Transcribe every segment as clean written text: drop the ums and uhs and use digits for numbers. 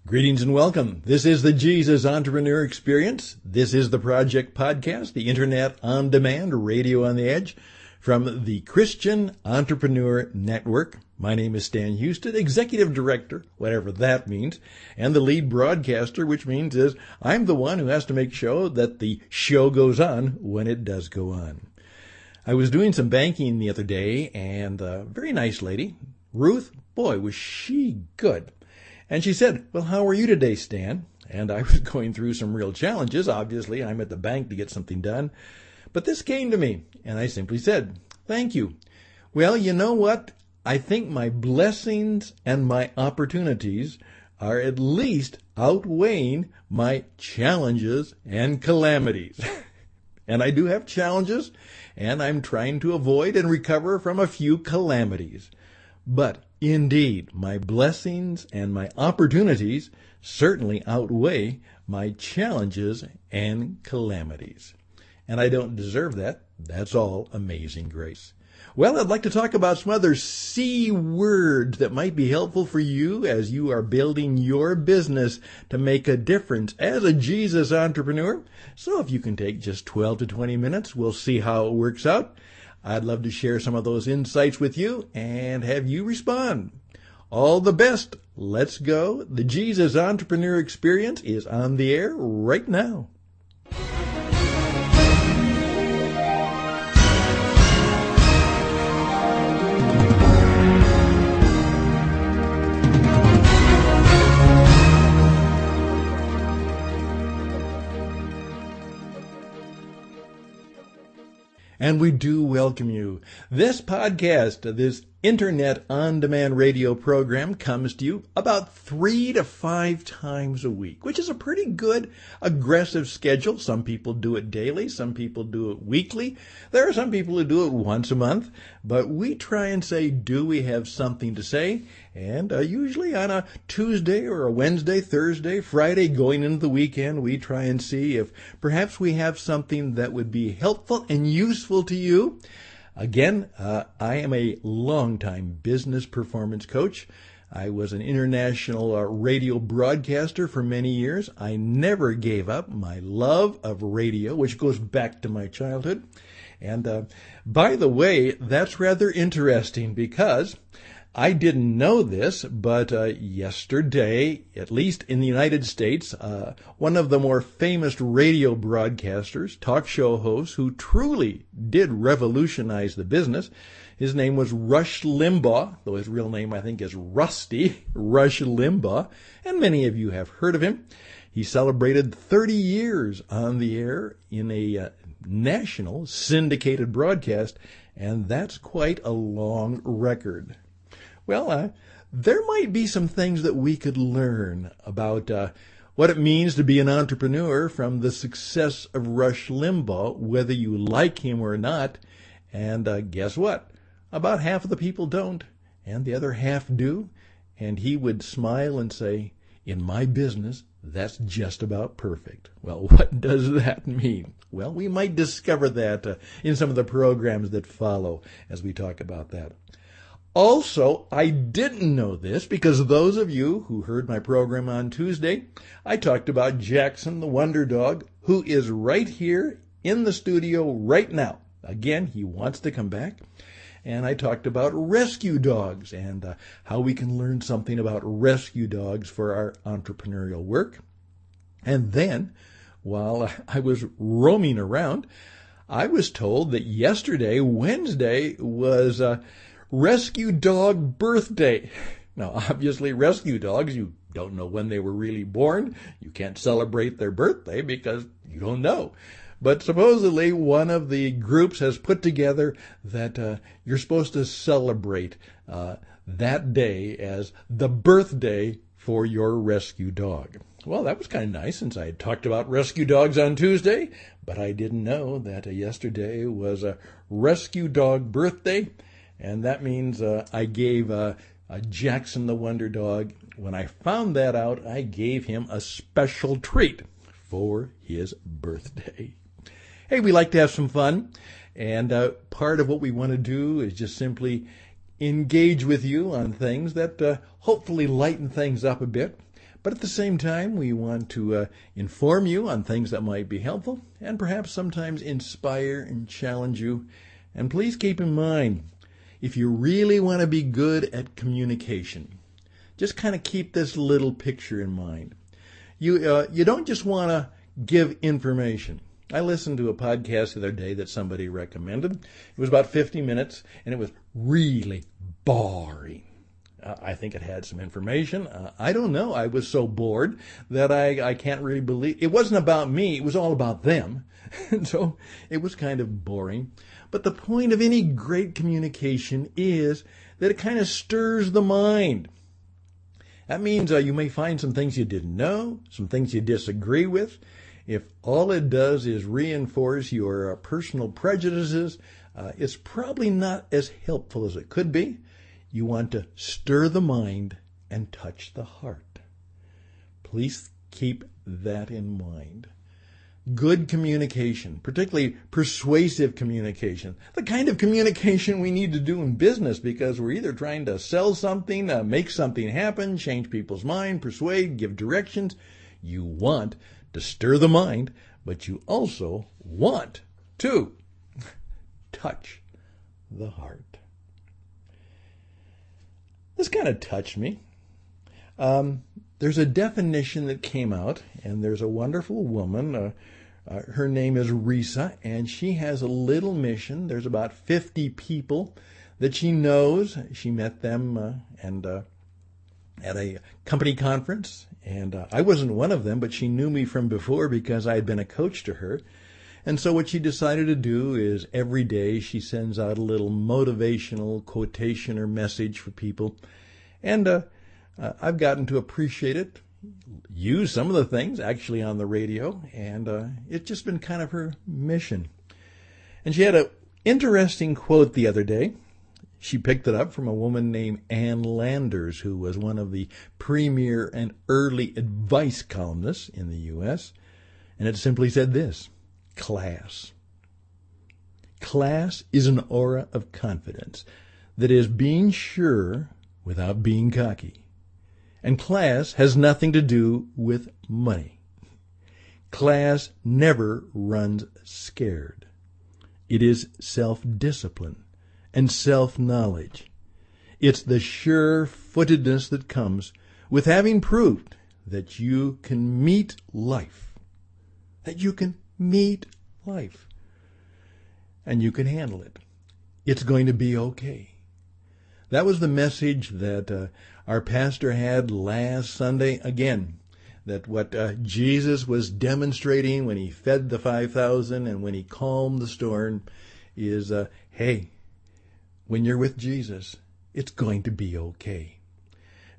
Greetings and welcome. This is the Jesus Entrepreneur Experience. This is the Project Podcast, the Internet on Demand, radio on the edge, from the Christian Entrepreneur Network. My name is Stan Houston, Executive Director, whatever that means, and the lead broadcaster, which means is I'm the one who has to make sure that the show goes on when it does go on. I was doing some banking the other day, and a very nice lady, Ruth, boy, was she good. And she said, "Well, how are you today, Stan?" And I was going through some real challenges. Obviously, I'm at the bank to get something done. But this came to me, and I simply said, "Thank you. Well, you know what? I think my blessings and my opportunities are at least outweighing my challenges and calamities." And I do have challenges, and I'm trying to avoid and recover from a few calamities. But indeed, my blessings and my opportunities certainly outweigh my challenges and calamities. And I don't deserve that. That's all amazing grace. Well, I'd like to talk about some other C words that might be helpful for you as you are building your business to make a difference as a Jesus entrepreneur. So if you can take just 12 to 20 minutes, we'll see how it works out. I'd love to share some of those insights with you and have you respond. All the best. Let's go. The Jesus Entrepreneur Experience is on the air right now. And we do welcome you. This podcast, this Internet on-demand radio program, comes to you about 3 to 5 times a week, which is a pretty good, aggressive schedule. Some people do it daily. Some people do it weekly. There are some people who do it once a month. But we try and say, do we have something to say? And usually on a Tuesday or a Wednesday, Thursday, Friday, going into the weekend, we try and see if perhaps we have something that would be helpful and useful to you. Again, I am a longtime business performance coach. I was an international radio broadcaster for many years. I never gave up my love of radio, which goes back to my childhood. And by the way, that's rather interesting because I didn't know this, but yesterday, at least in the United States, one of the more famous radio broadcasters, talk show hosts, who truly did revolutionize the business, his name was Rush Limbaugh, though his real name I think is Rusty, Rush Limbaugh, and many of you have heard of him. He celebrated 30 years on the air in a national syndicated broadcast, and that's quite a long record. Well, there might be some things that we could learn about what it means to be an entrepreneur from the success of Rush Limbaugh, whether you like him or not. And guess what? About half of the people don't, and the other half do. And he would smile and say, "In my business, that's just about perfect." Well, what does that mean? Well, we might discover that in some of the programs that follow as we talk about that. Also, I didn't know this because those of you who heard my program on Tuesday, I talked about Jackson the Wonder Dog, who is right here in the studio right now. Again, he wants to come back. And I talked about rescue dogs and how we can learn something about rescue dogs for our entrepreneurial work. And then, while I was roaming around, I was told that yesterday, Wednesday, was Rescue Dog Birthday. Now, obviously, rescue dogs, you don't know when they were really born. You can't celebrate their birthday because you don't know. But supposedly, one of the groups has put together that you're supposed to celebrate that day as the birthday for your rescue dog. Well, that was kind of nice since I had talked about rescue dogs on Tuesday, but I didn't know that yesterday was a rescue dog birthday. And that means I gave Jackson the Wonder Dog, when I found that out, I gave him a special treat for his birthday. Hey, we like to have some fun, and part of what we want to do is just simply engage with you on things that hopefully lighten things up a bit. But at the same time, we want to inform you on things that might be helpful and perhaps sometimes inspire and challenge you. And please keep in mind, if you really want to be good at communication, just kind of keep this little picture in mind. You don't just want to give information. I listened to a podcast the other day that somebody recommended. It was about 50 minutes, and it was really boring. I think it had some information. I don't know. I was so bored that I can't really believe. It wasn't about me. It was all about them. So it was kind of boring. But the point of any great communication is that it kind of stirs the mind. That means you may find some things you didn't know, some things you disagree with. If all it does is reinforce your personal prejudices, it's probably not as helpful as it could be. You want to stir the mind and touch the heart. Please keep that in mind. Good communication, particularly persuasive communication, the kind of communication we need to do in business because we're either trying to sell something, make something happen, change people's mind, persuade, give directions. You want to stir the mind, but you also want to touch the heart. This kind of touched me. There's a definition that came out, and there's a wonderful woman. Her name is Risa, and she has a little mission. There's about 50 people that she knows. She met them at a company conference, and I wasn't one of them, but she knew me from before because I had been a coach to her. And so what she decided to do is every day she sends out a little motivational quotation or message for people. And I've gotten to appreciate it, use some of the things actually on the radio, and it's just been kind of her mission. And she had an interesting quote the other day. She picked it up from a woman named Ann Landers, who was one of the premier and early advice columnists in the U.S., and it simply said this: class. Class is an aura of confidence that is being sure without being cocky. And class has nothing to do with money. Class never runs scared. It is self-discipline and self-knowledge. It's the sure-footedness that comes with having proved that you can meet life. That you can meet life. And you can handle it. It's going to be okay. That was the message that our pastor had last Sunday. Again, that what Jesus was demonstrating when he fed the 5,000 and when he calmed the storm is, hey, when you're with Jesus, it's going to be okay.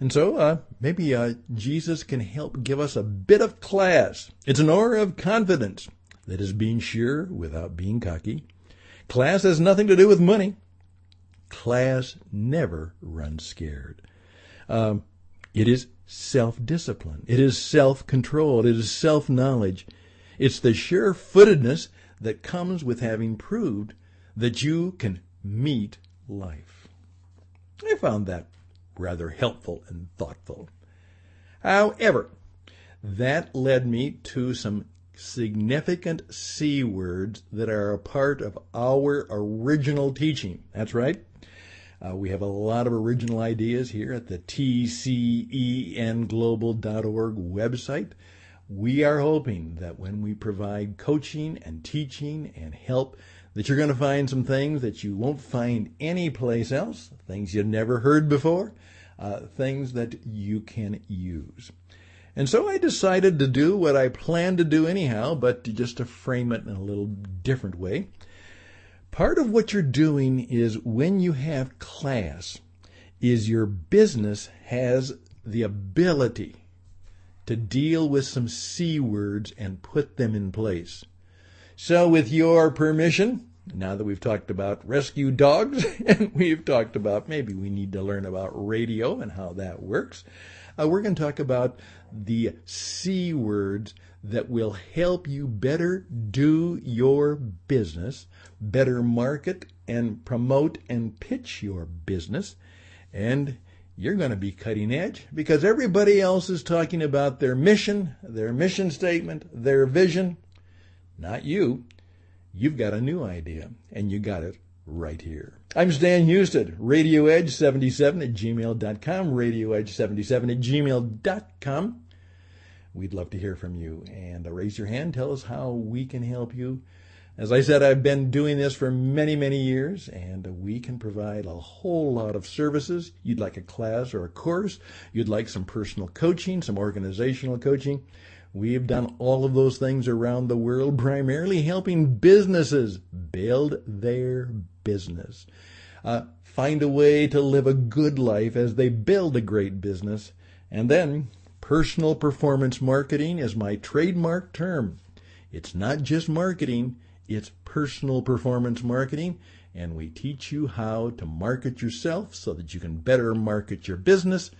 And so maybe Jesus can help give us a bit of class. It's an aura of confidence that is being sure without being cocky. Class has nothing to do with money. Class never runs scared. It is self-discipline. It is self-control. It is self-knowledge. It's the sure-footedness that comes with having proved that you can meet life. I found that rather helpful and thoughtful. However, that led me to some significant C words that are a part of our original teaching. That's right. We have a lot of original ideas here at the tcenglobal.org website. We are hoping that when we provide coaching and teaching and help, that you're going to find some things that you won't find anyplace else, things you've never heard before, things that you can use. And so I decided to do what I planned to do anyhow, but just to frame it in a little different way. Part of what you're doing is when you have class, is your business has the ability to deal with some C words and put them in place. So with your permission, now that we've talked about rescue dogs and we've talked about maybe we need to learn about radio and how that works, we're going to talk about the C words that will help you better do your business, better market and promote and pitch your business, and you're going to be cutting edge because everybody else is talking about their mission statement, their vision. Not you. You've got a new idea, and you got it right here. I'm Stan Houston, radioedge77@gmail.com, radioedge77@gmail.com. We'd love to hear from you, and raise your hand. Tell us how we can help you. As I said, I've been doing this for many, many years, and we can provide a whole lot of services. You'd like a class or a course. You'd like some personal coaching, some organizational coaching. We've done all of those things around the world, primarily helping businesses build their business. Find a way to live a good life as they build a great business. And then, personal performance marketing is my trademark term. It's not just marketing. It's personal performance marketing, and we teach you how to market yourself so that you can better market your business,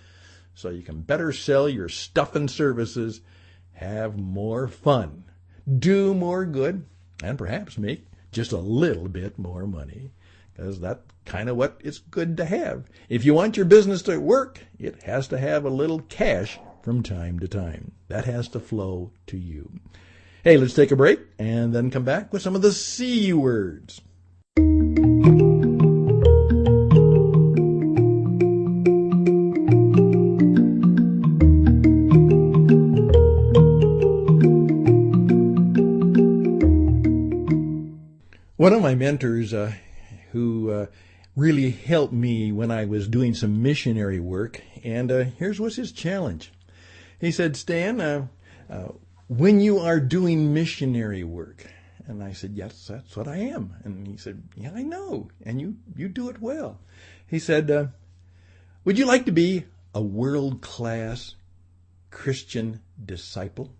so you can better sell your stuff and services, have more fun, do more good, and perhaps make just a little bit more money, because that's kind of what it's good to have. If you want your business to work, it has to have a little cash from time to time. That has to flow to you. Hey, let's take a break and then come back with some of the C words. One of my mentors who really helped me when I was doing some missionary work, and here's what's his challenge. He said, Stan, when you are doing missionary work, and I said, yes, that's what I am. And he said, yeah, I know, and you do it well. He said, would you like to be a world-class Christian disciple?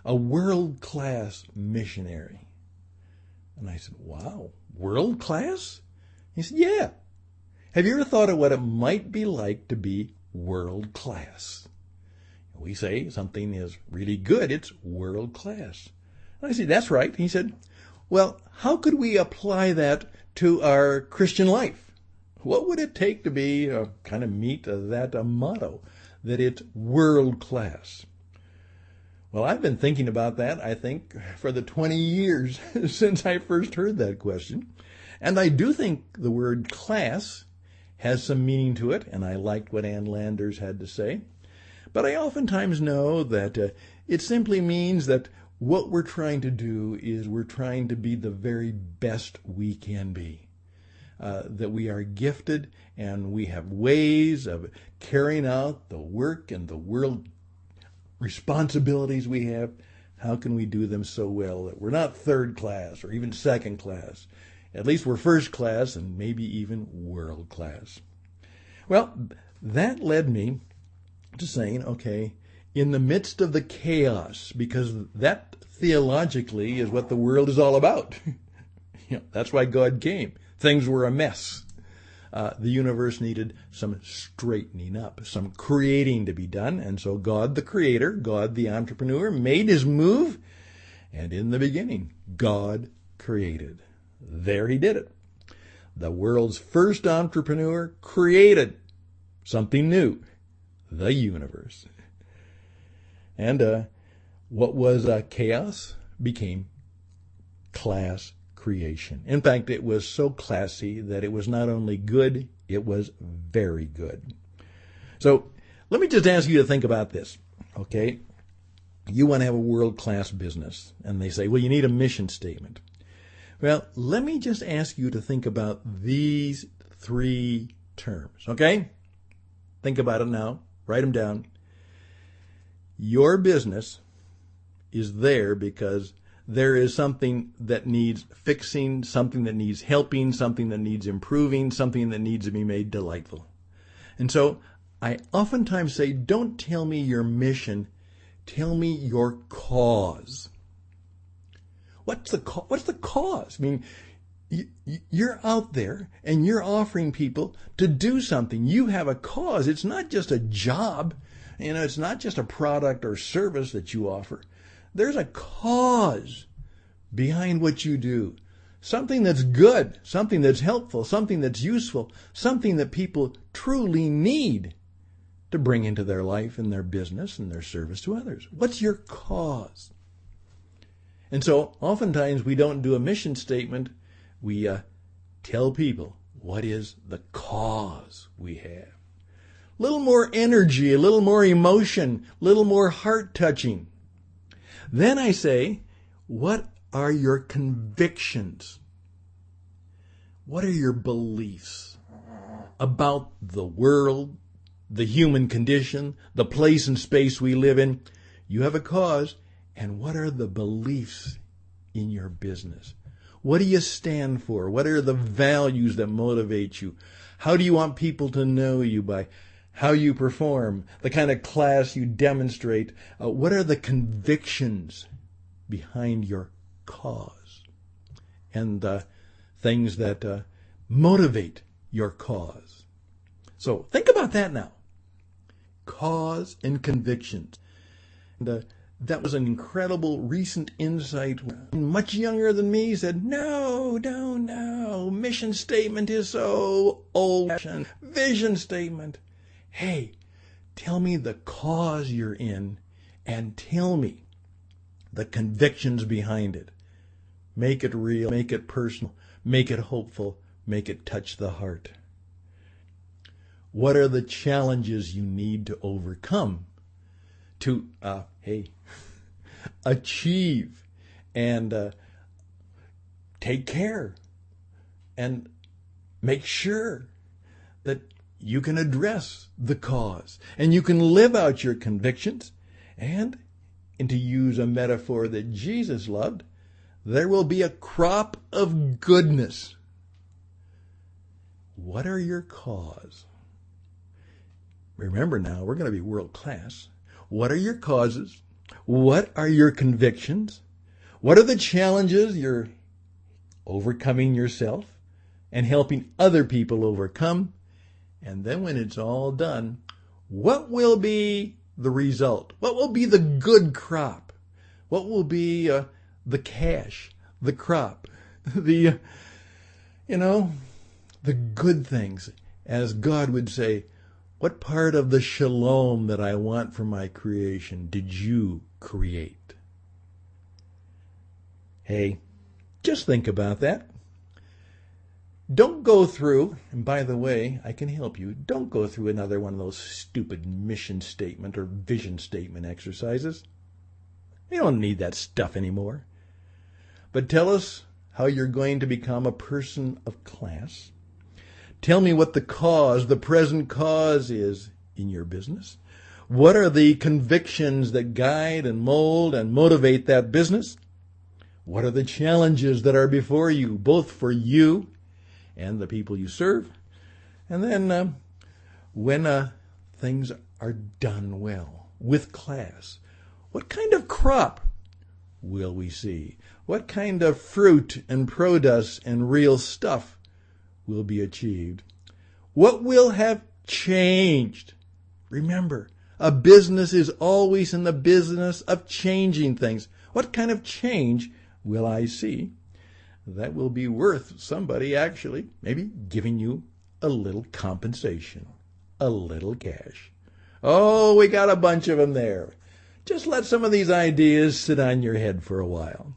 A world-class missionary? And I said, wow, world-class? He said, yeah. Have you ever thought of what it might be like to be world-class? We say something is really good, it's world-class. And I said, that's right. He said, well, how could we apply that to our Christian life? What would it take to be, kind of meet that motto, that it's world-class? Well, I've been thinking about that, I think, for the 20 years since I first heard that question. And I do think the word class has some meaning to it, and I liked what Ann Landers had to say. But I oftentimes know that it simply means that what we're trying to do is we're trying to be the very best we can be. That we are gifted and we have ways of carrying out the work and the world responsibilities we have. How can we do them so well that we're not third class or even second class? At least we're first class and maybe even world class. Well, that led me to saying, okay, in the midst of the chaos, because that theologically is what the world is all about. That's why God came. Things were a mess. The universe needed some straightening up, some creating to be done. And so God, the creator, God, the entrepreneur, made his move. And in the beginning, God created. There he did it. The world's first entrepreneur created something new. The universe. And what was chaos became class creation. In fact, it was so classy that it was not only good, it was very good. So let me just ask you to think about this, okay? You want to have a world-class business, and they say, well, you need a mission statement. Well, let me just ask you to think about these three terms, okay? Think about it now. Write them down. Your business is there because there is something that needs fixing, something that needs helping, something that needs improving, something that needs to be made delightful. And so I oftentimes say, don't tell me your mission, tell me your cause. What's the cause? I mean, you're out there and you're offering people to do something. You have a cause. It's not just a job. It's not just a product or service that you offer. There's a cause behind what you do. something that's good, something that's helpful, something that's useful, something that people truly need to bring into their life and their business and their service to others. What's your cause? And so oftentimes we don't do a mission statement. We tell people what is the cause we have. A little more energy, a little more emotion, a little more heart-touching. Then I say, what are your convictions? What are your beliefs about the world, the human condition, the place and space we live in? You have a cause, and what are the beliefs in your business? What do you stand for? What are the values that motivate you? How do you want people to know you? By how you perform, the kind of class you demonstrate. What are the convictions behind your cause? And things that motivate your cause. So think about that now. Cause and convictions. And that was an incredible recent insight. Much younger than me said, no, mission statement is so old-fashioned. Vision statement. Hey, tell me the cause you're in and tell me the convictions behind it. Make it real, make it personal, make it hopeful, make it touch the heart. What are the challenges you need to overcome to, achieve and take care and make sure that you can address the cause and you can live out your convictions, and to use a metaphor that Jesus loved, there will be a crop of goodness. What are your cause? Remember now, we're going to be world class. What are your causes? What are your convictions? What are the challenges you're overcoming yourself and helping other people overcome? And then when it's all done, what will be the result? What will be the good crop? What will be the cash, the crop, the good things? As God would say, what part of the shalom that I want for my creation did you create? Hey, just think about that. Don't go through, and by the way, I can help you, don't go through another one of those stupid mission statement or vision statement exercises. You don't need that stuff anymore. But tell us how you're going to become a person of class. Tell me what the cause, the present cause is in your business. What are the convictions that guide and mold and motivate that business? What are the challenges that are before you, both for you and the people you serve? And then when things are done well, with class, what kind of crop will we see? What kind of fruit and produce and real stuff will be achieved? What will have changed? Remember, a business is always in the business of changing things. What kind of change will I see that will be worth somebody actually maybe giving you a little compensation, a little cash? Oh, we got a bunch of them there. Just let some of these ideas sit on your head for a while.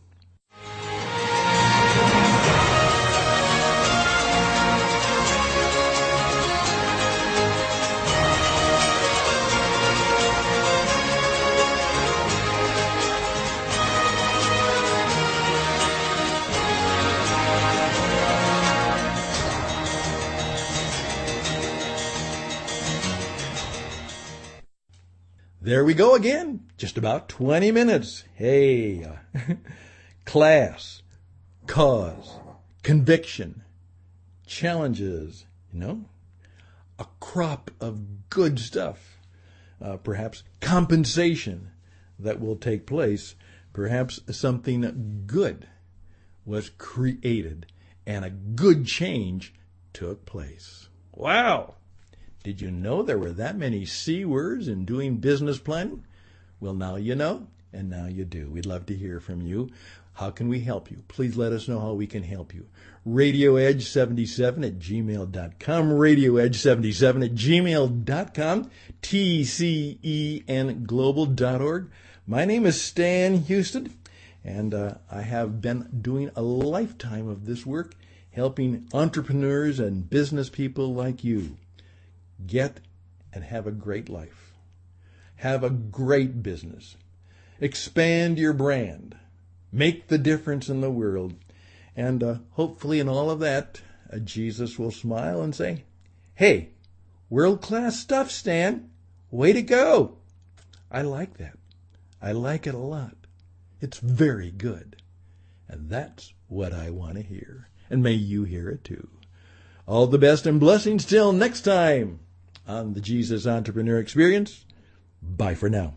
There we go again, just about 20 minutes. Hey, class, cause, conviction, challenges, a crop of good stuff, perhaps compensation that will take place, perhaps something good was created and a good change took place. Wow! Did you know there were that many C words in doing business planning? Well, now you know, and now you do. We'd love to hear from you. How can we help you? Please let us know how we can help you. RadioEdge77@gmail.com, RadioEdge77@gmail.com, TCENglobal.org. My name is Stan Houston, and I have been doing a lifetime of this work, helping entrepreneurs and business people like you get and have a great life. Have a great business. Expand your brand. Make the difference in the world. And hopefully in all of that, Jesus will smile and say, "Hey, world-class stuff, Stan. Way to go." I like that. I like it a lot. It's very good. And that's what I want to hear. And may you hear it too. All the best and blessings till next time on the Jesus Entrepreneur Experience. Bye for now.